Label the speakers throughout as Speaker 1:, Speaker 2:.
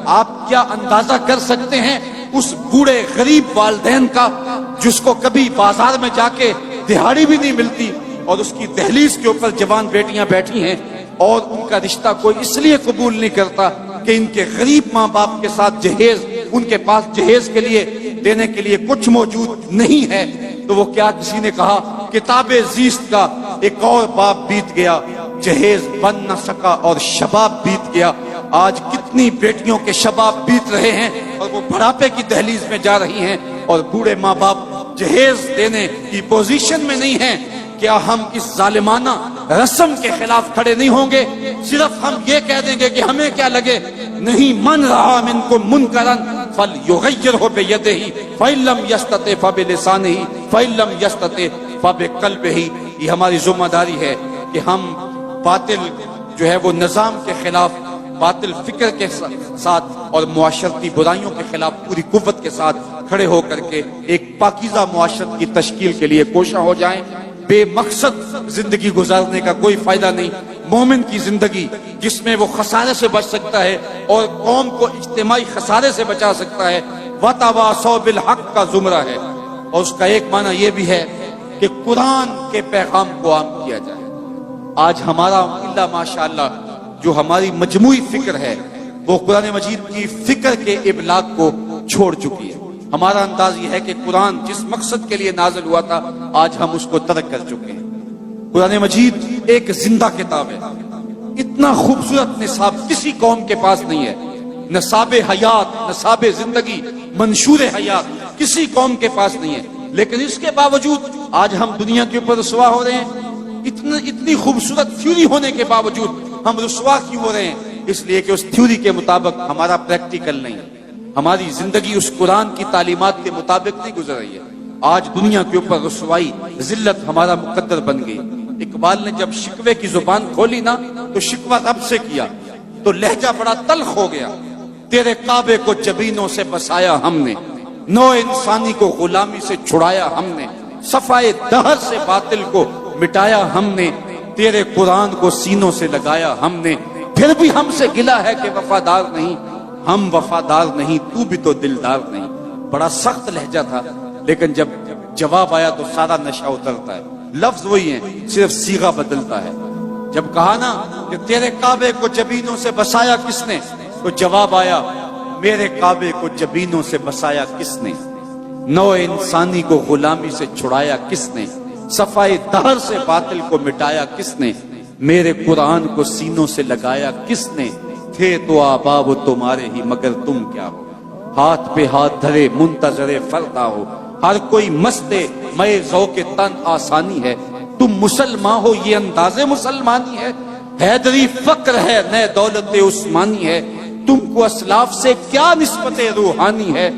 Speaker 1: آپ کیا اندازہ کر سکتے ہیں اس بوڑھے غریب والدین کا جس کو کبھی بازار میں جا کے دہاڑی بھی نہیں ملتی اور اس کی دہلیز کے اوپر جوان بیٹیاں بیٹھی ہیں اور ان کا رشتہ کوئی اس لیے قبول نہیں کرتا کہ ان کے غریب ماں باپ کے ساتھ جہیز، ان کے پاس جہیز کے لیے دینے کے لیے کچھ موجود نہیں ہے. تو وہ کیا کسی نے کہا کتاب زیست کا ایک اور باب بیت گیا، جہیز بن نہ سکا اور شباب بیت گیا. آج کتنی بیٹیوں کے شباب بیت رہے ہیں اور وہ بڑھاپے کی دہلیز میں جا رہی ہیں اور بوڑھے ماں باپ جہیز دینے کی پوزیشن میں نہیں ہیں. کیا ہم اس ظالمانہ رسم کے خلاف کھڑے نہیں ہوں گے؟ صرف ہم یہ کہہ دیں گے کہ ہمیں کیا لگے؟ نہیں، من رہا منکم منکرا فلیغیرہ بیدہ فإن لم یستطع فبلسانہ فإن لم یستطع فبقلبہ. یہ ہماری ذمہ داری ہے کہ ہم باطل جو ہے وہ نظام کے خلاف، باطل فکر کے ساتھ اور معاشرتی برائیوں کے خلاف پوری قوت کے ساتھ کھڑے ہو کر کے ایک پاکیزہ معاشرت کی تشکیل کے لیے کوشاں ہو جائیں. بے مقصد زندگی گزارنے کا کوئی فائدہ نہیں. مومن کی زندگی جس میں وہ خسارے سے بچ سکتا ہے اور قوم کو اجتماعی خسارے سے بچا سکتا ہے، وَتَوَاصَوْا بِالْحَقِّ کا زمرہ ہے. اور اس کا ایک معنی یہ بھی ہے کہ قرآن کے پیغام کو عام کیا جائے. آج ہمارا اللہ ماشاءاللہ جو ہماری مجموعی فکر ہے وہ قرآن مجید کی فکر کے ابلاغ کو چھوڑ چکی ہے. ہمارا انداز یہ ہے کہ قرآن جس مقصد کے لیے نازل ہوا تھا آج ہم اس کو ترک کر چکے ہیں. قرآن مجید ایک زندہ کتاب ہے. اتنا خوبصورت نصاب کسی قوم کے پاس نہیں ہے. نصاب حیات، نصاب زندگی، منشور حیات کسی قوم کے پاس نہیں ہے. لیکن اس کے باوجود آج ہم دنیا کے اوپر رسوا ہو رہے ہیں. اتنی خوبصورت تھیوری ہونے کے باوجود ہم رسوا کیوں ہو رہے ہیں؟ اس لیے کہ اس تھیوری کے مطابق ہمارا پریکٹیکل نہیں ہے. ہماری زندگی اس قرآن کی تعلیمات کے مطابق نہیں گزر رہی ہے. آج دنیا کے اوپر رسوائی، ذلت ہمارا مقدر بن گئی. اقبال نے جب شکوے کی زبان کھولی نا تو شکوہ رب سے کیا تو لہجہ بڑا تلخ ہو گیا. تیرے کعبے کو جبینوں سے بسایا ہم نے، نو انسانی کو غلامی سے چھڑایا ہم نے، صفائے دہر سے باطل کو مٹایا ہم نے، تیرے قرآن کو سینوں سے لگایا ہم نے. پھر بھی ہم سے گلا ہے کہ وفادار نہیں. ہم وفادار نہیں، تو بھی تو دلدار نہیں. بڑا سخت لہجہ تھا لیکن جب جواب آیا تو سارا نشہ اترتا ہے. لفظ وہی ہیں، صرف صیغہ بدلتا ہے. جب کہا نا کہ تیرے کعبے کو جبینوں سے بسایا کس نے، تو جواب آیا میرے کعبے کو جبینوں سے بسایا کس نے، نو انسانی کو غلامی سے چھڑایا کس نے، صفائے دہر سے باطل کو مٹایا کس نے، میرے قرآن کو سینوں سے لگایا کس نے. تھے تو آباب تمہارے ہی مگر تم کیا ہو، ہاتھ پہ ہاتھ دھرے منتظر فردا ہو، ہر کوئی مستے میں ذوق تن آسانی ہے. تم مسلمان ہو یہ انداز مسلمانی ہے، حیدری فقر ہے نئے دولت عثمانی ہے. تم کو اسلاف سے کیا نسبت روحانی ہے،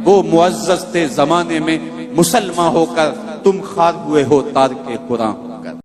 Speaker 1: وہ معزز تھے زمانے میں مسلمان ہو کر تم خار ہوئے ہو تارک قرآن.